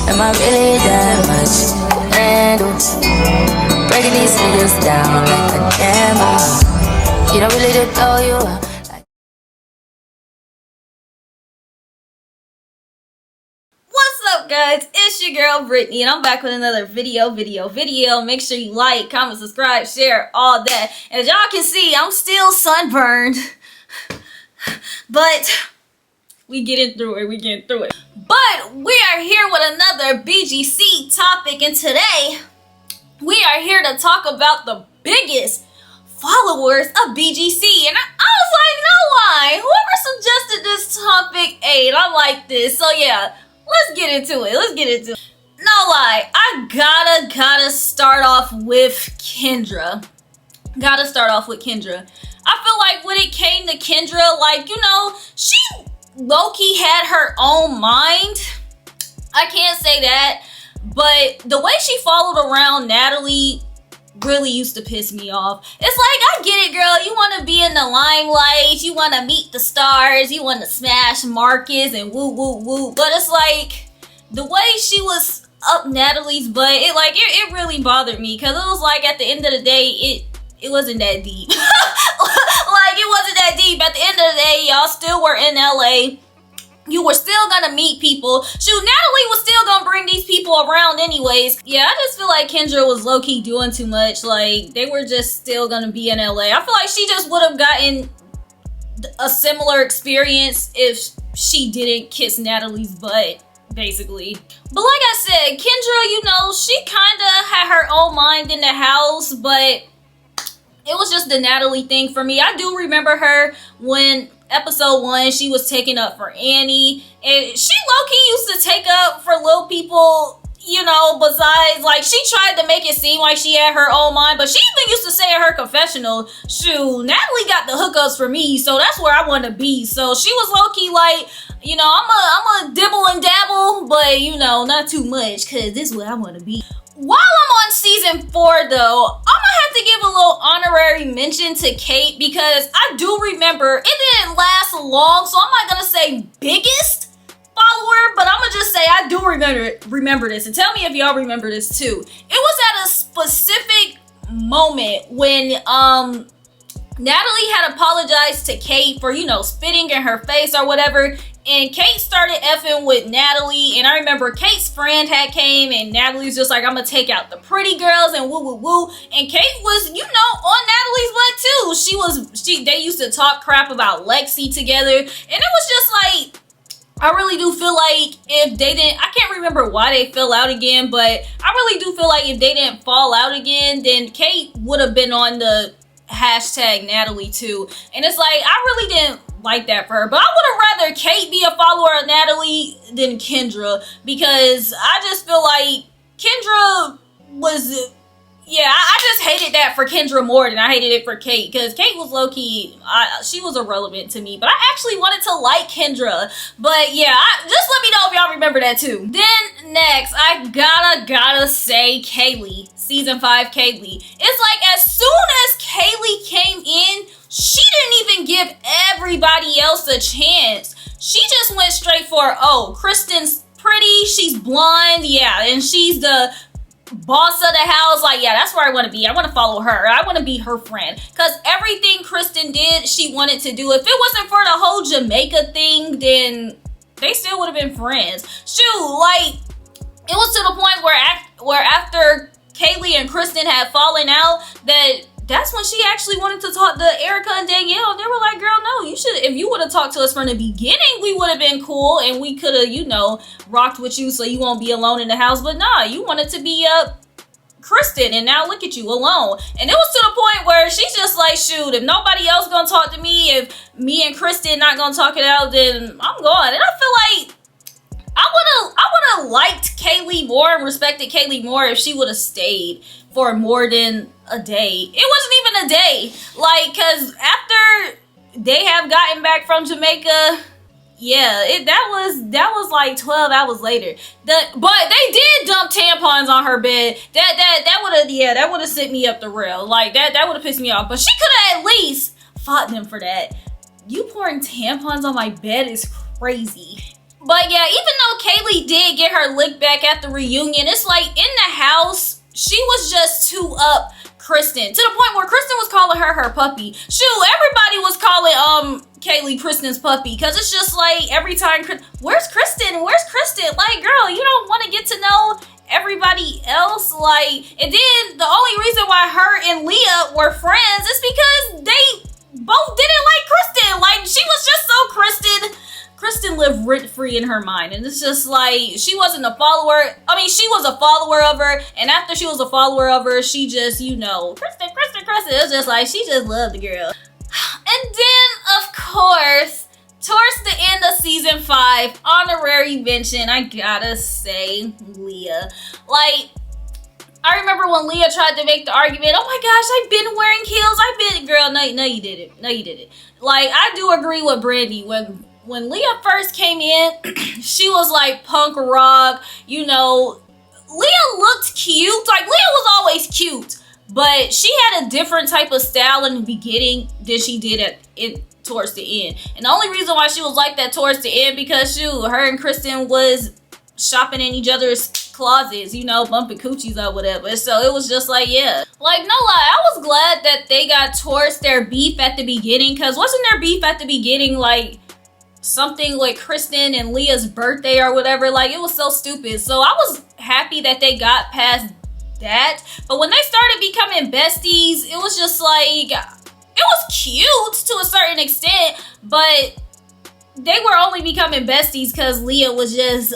Am I really that much to handle? Breaking these niggas down like a gamble. You don't really to throw you up. What's up, guys? It's your girl Brittany, and I'm back with another video. Make sure you like, comment, subscribe, share, all that. As y'all can see, I'm still sunburned, but we getting through it. But we are here with another BGC topic, and today we are here to talk about the biggest followers of BGC. And I was like, no lie, whoever suggested this topic, hey, I like this. So yeah, let's get into it. No lie, I gotta start off with Kendra. I feel like when it came to Kendra, like, you know, she low-key had her own mind. I can't say that, but the way she followed around Natalie really used to piss me off. It's like, I get it, girl. You want to be in the limelight. You want to meet the stars. You want to smash Marcus and woo. But it's like, the way she was up Natalie's butt, it really bothered me. Because it was like, at the end of the day, it wasn't that deep. Like, it wasn't that deep. At the end of the day, y'all still were in LA. You were still gonna meet people. Shoot, Natalie was still gonna bring these people around anyways. Yeah, I just feel like Kendra was low-key doing too much. Like, they were just still gonna be in LA. I feel like she just would have gotten a similar experience if she didn't kiss Natalie's butt, basically. But like I said, Kendra, you know, she kinda had her own mind in the house, but it was just the Natalie thing for me. I do remember her when episode 1, she was taking up for Annie, and she low-key used to take up for little people, you know, besides, like, she tried to make it seem like she had her own mind, but she even used to say in her confessional, shoot, Natalie got the hookups for me, so that's where I want to be. So she was low-key like, you know, I'm a dibble and dabble, but, you know, not too much, because this is where I want to be. While I'm on season 4, though, I'm gonna have to give a little honorary mention to Kate, because I do remember it didn't last long, so I'm not gonna say biggest follower, but I'm gonna just say I do remember this, and tell me if y'all remember this too. It was at a specific moment when Natalie had apologized to Kate for, you know, spitting in her face or whatever, and Kate started effing with Natalie, and I remember Kate's friend had came, and Natalie was just like, I'm gonna take out the pretty girls and woo, and Kate was, you know, on Natalie's butt too. They used to talk crap about Lexi together, and it was just like, I really do feel like if they didn't, I can't remember why they fell out again, but I really do feel like if they didn't fall out again, then Kate would have been on the hashtag Natalie too. And it's like, I really didn't like that for her, but I would have rather Kate be a follower of Natalie than Kendra, because I just feel like Kendra was, yeah, I just hated that for Kendra more than I hated it for Kate, because Kate was low-key, she was irrelevant to me, but I actually wanted to like Kendra. But yeah, just let me know if y'all remember that too. Then next, I gotta say Kaylee, season 5 Kaylee. It's like, as soon as Kaylee came in, she didn't even give everybody else a chance. She just went straight for, oh, Kristen's pretty, she's blonde, yeah, and she's the boss of the house. Like, yeah, that's where I want to be. I want to follow her. I want to be her friend, because everything Kristen did, she wanted to do. If it wasn't for the whole Jamaica thing, then they still would have been friends. Shoot, like, it was to the point where after Kaylee and Kristen had fallen out, that's when she actually wanted to talk to Erica and Danielle. They were like, girl, no, you should, if you would have talked to us from the beginning, we would have been cool, and we could have, you know, rocked with you so you won't be alone in the house. But nah, you wanted to be Kristen, and now look at you, alone. And it was to the point where she's just like, shoot, if nobody else gonna talk to me, if me and Kristen not gonna talk it out, then I'm gone. And I feel like I would have liked Kaylee more and respected Kaylee more if she would have stayed for more than a day. It wasn't even a day, like, because after they have gotten back from Jamaica, yeah, that was like 12 hours later. But they did dump tampons on her bed. That would have sent me up the rail. Like, that would have pissed me off. But she could have at least fought them for that. You pouring tampons on my bed is crazy. But yeah, even though Kaylee did get her lick back at the reunion, it's like in the house, she was just too up Kristen, to the point where Kristen was calling her puppy. Shoot, everybody was calling Kaylee Kristen's puppy, because it's just like every time, where's Kristen? Where's Kristen? Like, girl, you don't want to get to know everybody else? Like, and then the only reason why her and Leah were friends is because they both didn't like Kristen. Like, she was just so Kristen lived rent-free in her mind, and it's just like, she wasn't a follower. I mean, she was a follower of her, and after she was a follower of her, she just, you know, Kristen. It's just like, she just loved the girl. And then, of course, towards the end of season 5, honorary mention, I gotta say, Leah. Like, I remember when Leah tried to make the argument, oh my gosh, I've been wearing heels, girl, no, you didn't. No, you didn't. Like, I do agree with Brandy. When Leah first came in, she was like punk rock, you know. Leah looked cute. Like, Leah was always cute, but she had a different type of style in the beginning than she did towards the end. And the only reason why she was like that towards the end, because her and Kristen was shopping in each other's closets, you know, bumping coochies or whatever. So it was just like, yeah. Like, no lie, I was glad that they got towards their beef at the beginning, because wasn't their beef at the beginning like something like Kristen and Leah's birthday or whatever? Like, it was so stupid. So I was happy that they got past that. But when they started becoming besties, it was just like, it was cute to a certain extent, but they were only becoming besties because Leah was just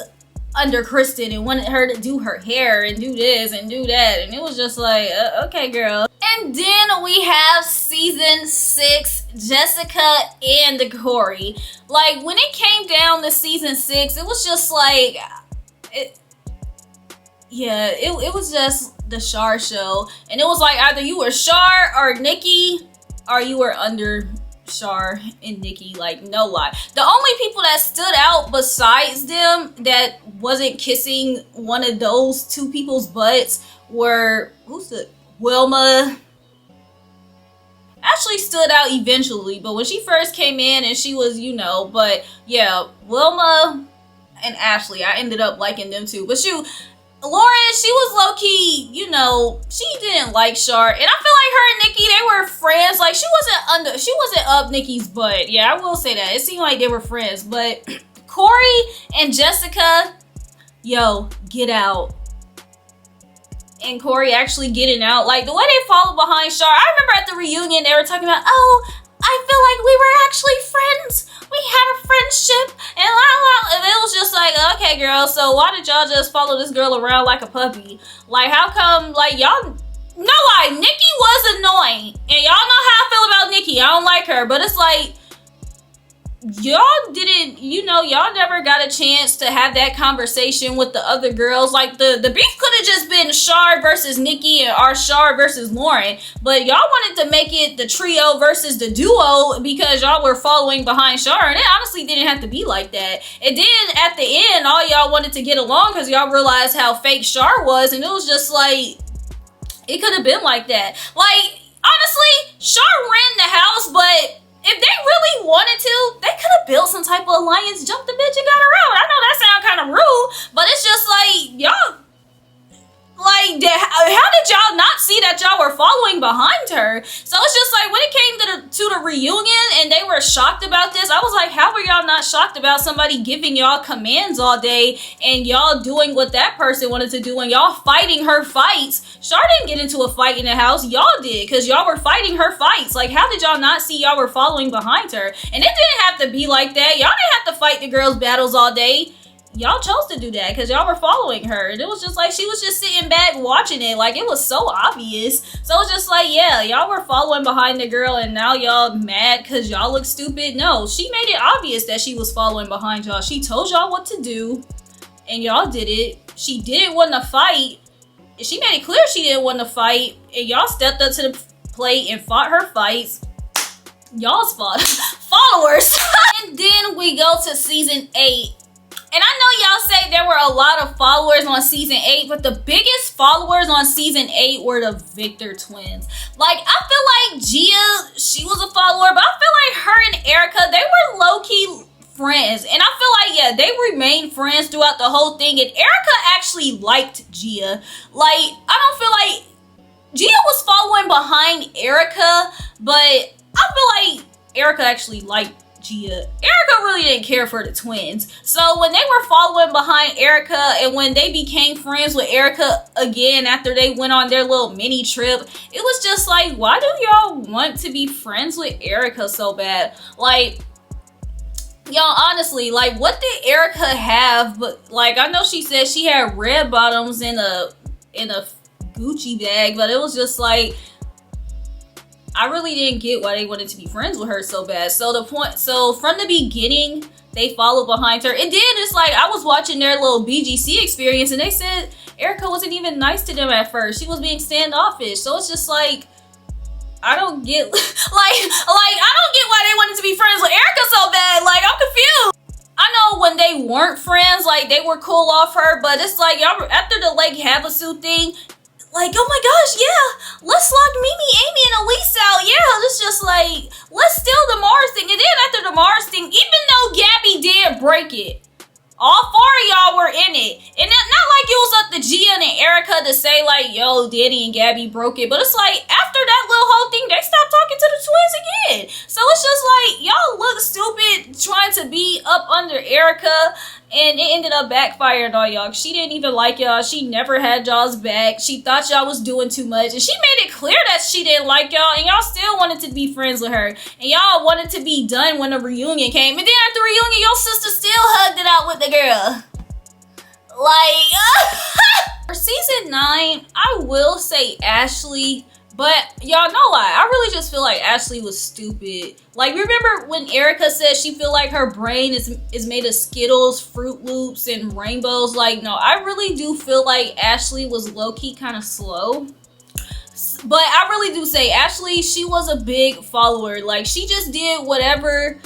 under Kristen and wanted her to do her hair and do this and do that, and it was just like, okay, girl. And then we have season 6, Jessica and Corey. Like, when it came down to season 6, it was just like, it was just the Shar show, and it was like either you were Shar or Nikki, or you were under Shar and Nikki. Like, no lie, the only people that stood out besides them that wasn't kissing one of those two people's butts were, Wilma. Ashley stood out eventually, but when she first came in and she was, you know, but yeah, Wilma and Ashley, I ended up liking them too. But Lauren, she was low-key, you know, she didn't like Shar, and I feel like her and Nikki, they were friends. Like, she wasn't up Nikki's butt. Yeah, I will say that. It seemed like they were friends, but Corey and Jessica, yo, get out. And Corey actually getting out, like, the way they followed behind Shar. I remember at the reunion, they were talking about, oh, I feel like we were actually friends. We had a friendship, and it was just like, okay, girl, so why did y'all just follow this girl around like a puppy? Like, how come, like, y'all, no lie, Nikki was annoying, and y'all know how I feel about Nikki. I don't like her, but it's like, y'all didn't, you know, y'all never got a chance to have that conversation with the other girls. Like, the beef could have just been Shar versus Nikki or Shar versus Lauren, but y'all wanted to make it the trio versus the duo because y'all were following behind Shar, and it honestly didn't have to be like that. And then at the end, all y'all wanted to get along because y'all realized how fake Shar was, and it was just like, it could have been like that. Like, honestly, Shar ran the house, but if they really wanted to, they could have built some type of alliance, jumped the bitch and got her out. I know that sounds kind of rude, but it's just like, y'all, like, how did y'all not see that y'all were following behind her? So it's just like, when it came to the reunion and they were shocked about this, I was like, how were y'all not shocked about somebody giving y'all commands all day and y'all doing what that person wanted to do and y'all fighting her fights? Shar didn't get into a fight in the house. Y'all did, because y'all were fighting her fights. Like, how did y'all not see y'all were following behind her? And it didn't have to be like that. Y'all didn't have to fight the girls' battles all day. Y'all chose to do that because y'all were following her, and it was just like she was just sitting back watching it. Like, it was so obvious. So it's just like, yeah, y'all were following behind the girl and now y'all mad because y'all look stupid. No, she made it obvious that she was following behind y'all. She told y'all what to do and y'all did it. She didn't want to fight. She made it clear she didn't want to fight, and y'all stepped up to the plate and fought her fights. Y'all's followers. And then we go to season 8. And I know y'all say there were a lot of followers on season 8, but the biggest followers on season 8 were the Victor twins. Like, I feel like Gia, she was a follower, but I feel like her and Erica, they were low-key friends. And I feel like, yeah, they remained friends throughout the whole thing. And Erica actually liked Gia. Like, I don't feel like Gia was following behind Erica, but I feel like Erica actually liked Gia. Erica really didn't care for the twins. So when they were following behind Erica and when they became friends with Erica again after they went on their little mini trip, it was just like, why do y'all want to be friends with Erica so bad? Like, y'all, honestly, like, what did Erica have? But like, I know she said she had red bottoms in a Gucci bag, but it was just like, I really didn't get why they wanted to be friends with her so bad. So from the beginning, they followed behind her. And then it's like, I was watching their little BGC experience and they said Erica wasn't even nice to them at first. She was being standoffish. So it's just like, I don't get, I don't get why they wanted to be friends with Erica so bad. Like, I'm confused. I know when they weren't friends, like, they were cool off her, but it's like, y'all, after the Lake Havasu thing, like, oh my gosh, yeah, let's lock Mimi, Amy, and Elise out. Yeah, it's just like, let's steal the Mars thing. And then after the Mars thing, even though Gabby did break it, all four of y'all were in it. And not like it was up to Gia and Erica to say like, yo, Danny and Gabby broke it. But it's like, after that little whole thing, they stopped talking to the twins again. So it's just like, y'all look stupid trying to be up under Erica. And it ended up backfiring on y'all. She didn't even like y'all. She never had y'all's back. She thought y'all was doing too much. And she made it clear that she didn't like y'all. And y'all still wanted to be friends with her. And y'all wanted to be done when the reunion came. And then after the reunion, your sister still hugged it out with the girl. Like, for season 9, I will say Ashley. But y'all know why. I really just feel like Ashley was stupid. Like, remember when Erica said she feel like her brain is made of Skittles, Fruit Loops, and rainbows? Like, no, I really do feel like Ashley was low-key kind of slow. But I really do say Ashley, she was a big follower. Like, she just did whatever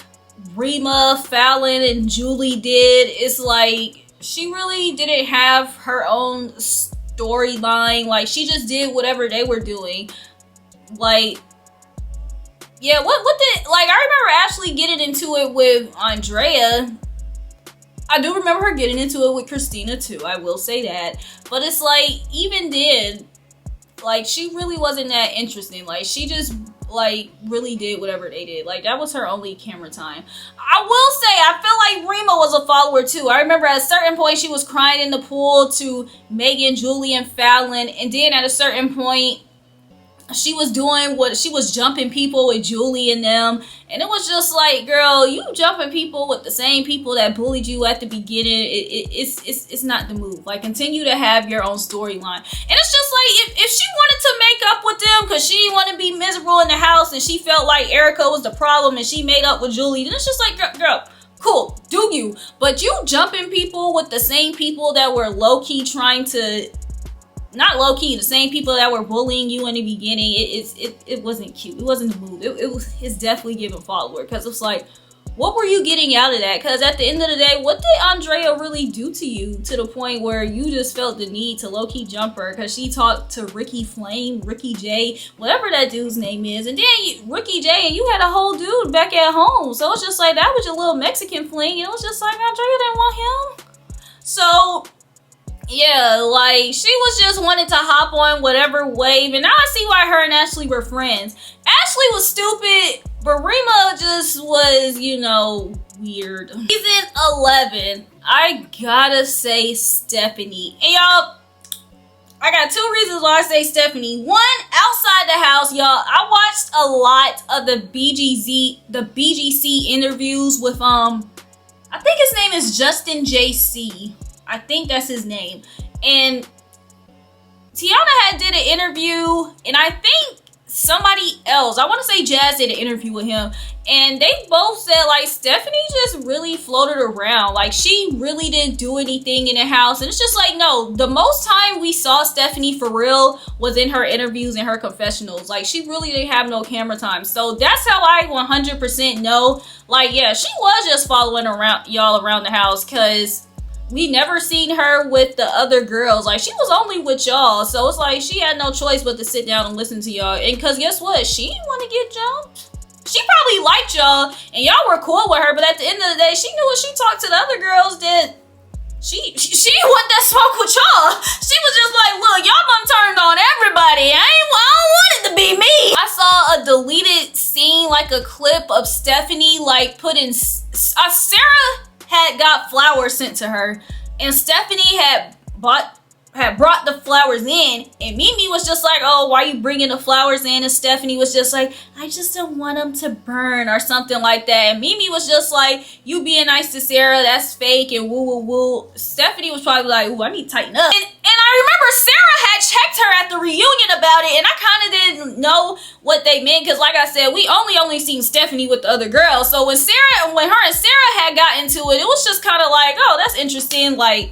Rima, Fallon, and Julie did. It's like, she really didn't have her own storyline. Like, she just did whatever they were doing. Like, yeah, what did, like, I remember Ashley getting into it with Andrea. I do remember her getting into it with Christina too, I will say that. But it's like, even then, like, she really wasn't that interesting. Like, she just, like, really did whatever they did. Like, that was her only camera time. I will say, I feel like Rima was a follower too. I remember at a certain point, she was crying in the pool to Megan, Julie, and Fallon. And then at a certain point, she was doing what, she was jumping people with Julie and them. And it was just like, girl, you jumping people with the same people that bullied you at the beginning. It's not the move. Like, continue to have your own storyline. And it's just like, if she wanted to make up with them because she didn't want to be miserable in the house and she felt like Erica was the problem and she made up with Julie, then it's just like, girl, cool, do you. But you jumping people with the same people that were low-key trying to, not low-key, the same people that were bullying you in the beginning, it wasn't cute. It wasn't the move. It's definitely giving follower, because it's like, what were you getting out of that? Because at the end of the day, what did Andrea really do to you to the point where you just felt the need to low-key jump her because she talked to Ricky Flame, Ricky J, whatever that dude's name is, and then Ricky J, and you had a whole dude back at home. So it's just like, that was your little Mexican fling, and it was just like, Andrea didn't want him. So yeah, like, she was just wanting to hop on whatever wave, and now I see why her and Ashley were friends. Ashley was stupid, but Rima just was, you know, weird. Season 11, I gotta say Stephanie. And y'all, I got 2 reasons why I say Stephanie. One, outside the house, y'all, I watched a lot of the BGC interviews with, I think his name is Justin JC. I think that's his name. And Tiana had did an interview, and I think somebody else, I want to say Jazz, did an interview with him, and they both said like Stephanie just really floated around. Like, she really didn't do anything in the house. And it's just like, no, the most time we saw Stephanie for real was in her interviews and her confessionals. Like, she really didn't have no camera time. So that's how I 100% know, like, yeah, she was just following around y'all around the house, because we never seen her with the other girls. Like, she was only with y'all. So it's like, she had no choice but to sit down and listen to y'all. And because guess what? She didn't want to get jumped. she probably liked y'all and y'all were cool with her, but at the end of the day, she knew when she talked to the other girls that she wasn't that smoke with y'all. She was just like, look, y'all done turned on everybody. I don't want it to be me. I saw a deleted scene, like a clip of Stephanie like putting Sarah had got flowers sent to her, and Stephanie had brought the flowers in, and Mimi was just like, oh, why you bringing the flowers in? And Stephanie was just like, I just don't want them to burn or something like that. And Mimi was just like, you being nice to Sarah, that's fake, and woo woo woo. Stephanie was probably like, ooh, I need to tighten up. And I remember Sarah had checked her at the reunion about it, and I kind of didn't know what they meant, because like I said, we only seen Stephanie with the other girls. So when her and Sarah had got into it, it was just kind of like, oh, that's interesting, like.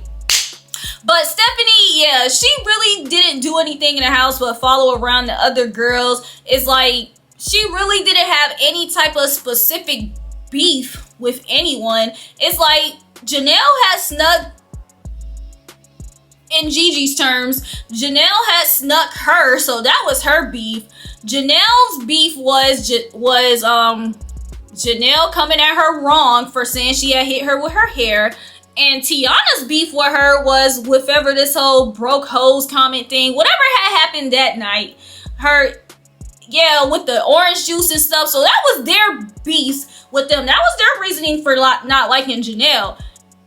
But Stephanie, yeah, she really didn't do anything in the house but follow around the other girls. It's like she really didn't have any type of specific beef with anyone. It's like Janelle had snuck, in Gigi's terms, Janelle had snuck her, so that was her beef. Janelle's beef was Janelle coming at her wrong for saying she had hit her with her hair. And Tiana's beef with her was with ever this whole broke hoes comment thing, whatever had happened that night. With the orange juice and stuff. So that was their beef with them. That was their reasoning for not liking Janelle.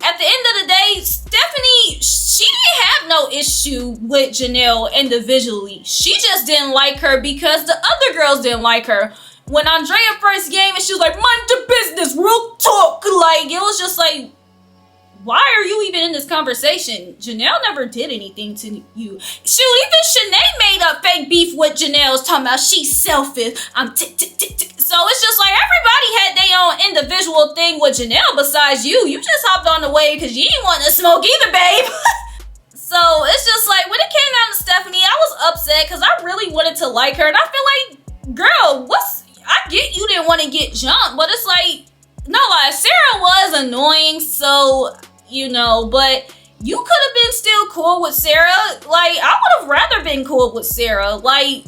At the end of the day, Stephanie, she didn't have no issue with Janelle individually. She just didn't like her because the other girls didn't like her. When Andrea first came and she was like, mind your business, real talk. Like, it was just like, why are you even in this conversation? Janelle never did anything to you. Shoot, even Shanae made a fake beef with Janelle's talking about she's selfish. So it's just like everybody had their own individual thing with Janelle besides you. You just hopped on the wave because you didn't want to smoke either, babe. So it's just like when it came down to Stephanie, I was upset because I really wanted to like her. And I feel like, girl, I get you didn't want to get jumped, but it's like, no lie, Sarah was annoying, so, you know, but you could have been still cool with Sarah. Like, I would have rather been cool with Sarah. Like,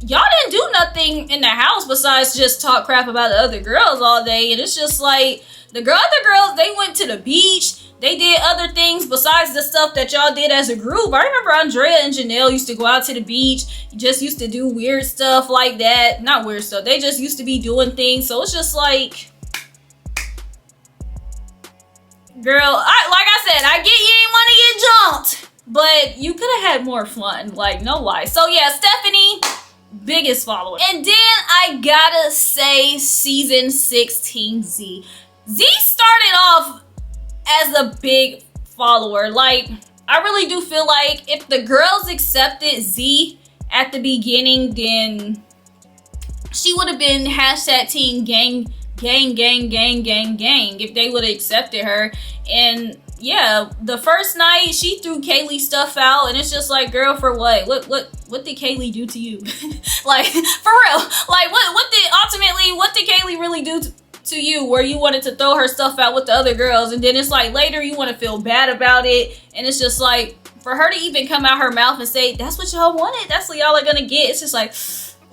y'all didn't do nothing in the house besides just talk crap about the other girls all day. And it's just like, the other girls, they went to the beach. They did other things besides the stuff that y'all did as a group. I remember Andrea and Janelle used to go out to the beach. Just used to do weird stuff like that. Not weird stuff. They just used to be doing things. So it's just like, girl, like I said, I get you didn't want to get jumped, but you could have had more fun. Like, no lie. So yeah, Stephanie, biggest follower. And then I gotta say, season 16 Z. Z started off as a big follower. Like, I really do feel like if the girls accepted Z at the beginning, then she would have been hashtag team gang if they would have accepted her. And yeah, the first night she threw Kaylee stuff out, and it's just like, girl, for what did Kaylee do to you? Like, for real, like what did Kaylee really do to you where you wanted to throw her stuff out with the other girls? And then it's like later you want to feel bad about it, and it's just like, for her to even come out her mouth and say that's what y'all wanted, that's what y'all are gonna get, it's just like,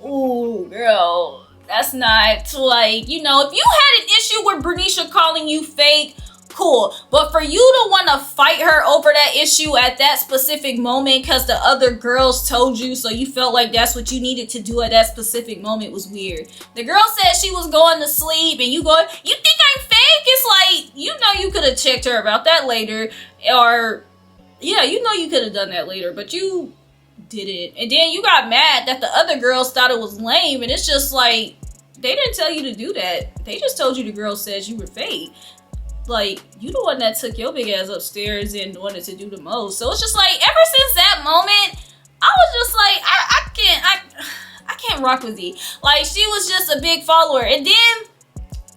ooh, girl, that's not, like, you know, if you had an issue with Bernicia calling you fake, cool. But for you to want to fight her over that issue at that specific moment because the other girls told you, so you felt like that's what you needed to do at that specific moment, was weird. The girl said she was going to sleep and you think I'm fake? It's like, you know, you could have checked her about that later. Or, yeah, you know you could have done that later, but you didn't. And then you got mad that the other girls thought it was lame, and it's just like, they didn't tell you to do that. They just told you the girl said you were fake. Like, you the one that took your big ass upstairs and wanted to do the most. So it's just like, ever since that moment, I was just like, I can't rock with Z. Like, she was just a big follower. And then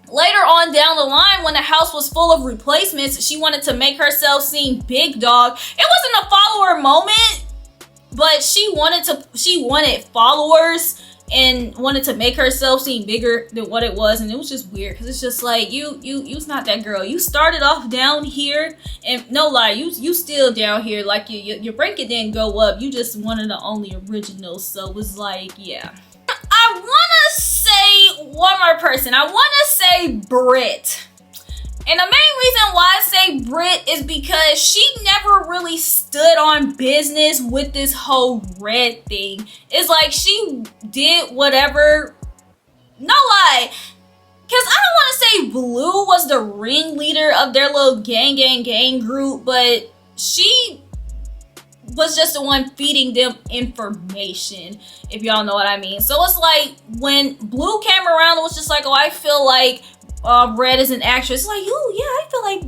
later on down the line, when the house was full of replacements, she wanted to make herself seem big dog. It wasn't a follower moment, but she wanted followers and wanted to make herself seem bigger than what it was. And it was just weird because it's just like, you's not that girl. You started off down here, and no lie, you still down here. Like, your ranking didn't go up. You just one of the only originals. So it was like, yeah. I want to say one more person. I want to say Britt. And the main reason why I say Britt is because she never really stood on business with this whole Red thing. It's like she did whatever. No lie. Because I don't want to say Blue was the ringleader of their little gang group, but she was just the one feeding them information, if y'all know what I mean. So it's like when Blue came around, it was just like, oh, I feel like Red is an actress. It's like, oh yeah, I feel like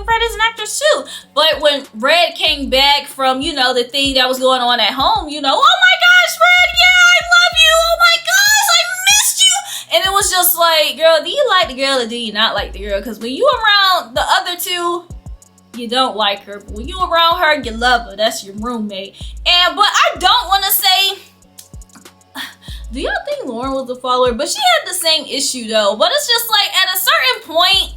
Red is an actress too. But when Red came back from, you know, the thing that was going on at home, you know, oh my gosh, Red, yeah, I love you. Oh my gosh, I missed you. And it was just like, girl, do you like the girl or do you not like the girl? Because when you around the other two, you don't like her. But when you around her, you love her. That's your roommate. But I don't want to say, do y'all think Lauren was a follower? But she had the same issue though. But it's just like at a certain point,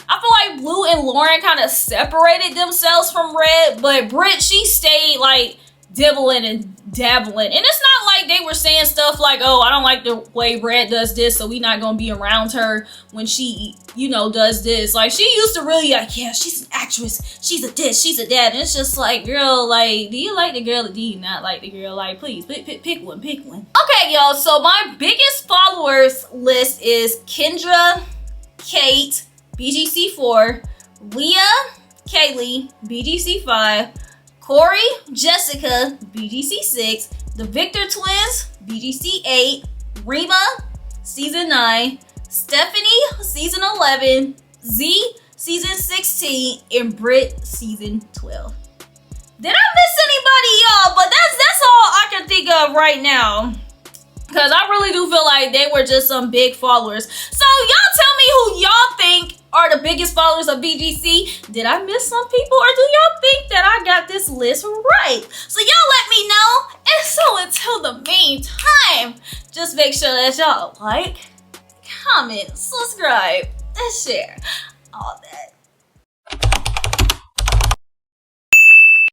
I feel like Blue and Lauren kind of separated themselves from Red. But Britt, she stayed like dibbling and dabbling. And it's not like they were saying stuff like, oh, I don't like the way Red does this, so we not gonna be around her when she, you know, does this. Like, she used to really like, yeah, she's an actress, she's a this, she's a that. And it's just like, girl, like, do you like the girl or do you not like the girl? Like, please pick one. Okay, y'all, so my biggest followers list is Kendra, Kate, BGC4, Leah, Kaylee, BGC5, Corey, Jessica, BGC6, the Victor Twins, BGC8, Rima, Season 9, Stephanie, Season 11, Z, Season 16, and Britt, Season 12. Did I miss anybody, y'all? But that's all I can think of right now. Because I really do feel like they were just some big followers. So y'all tell me who y'all think are the biggest followers of BGC. Did I miss some people, or do y'all think that I got this list right? So y'all let me know. And so until the meantime, just make sure that y'all like, comment, subscribe, and share all that.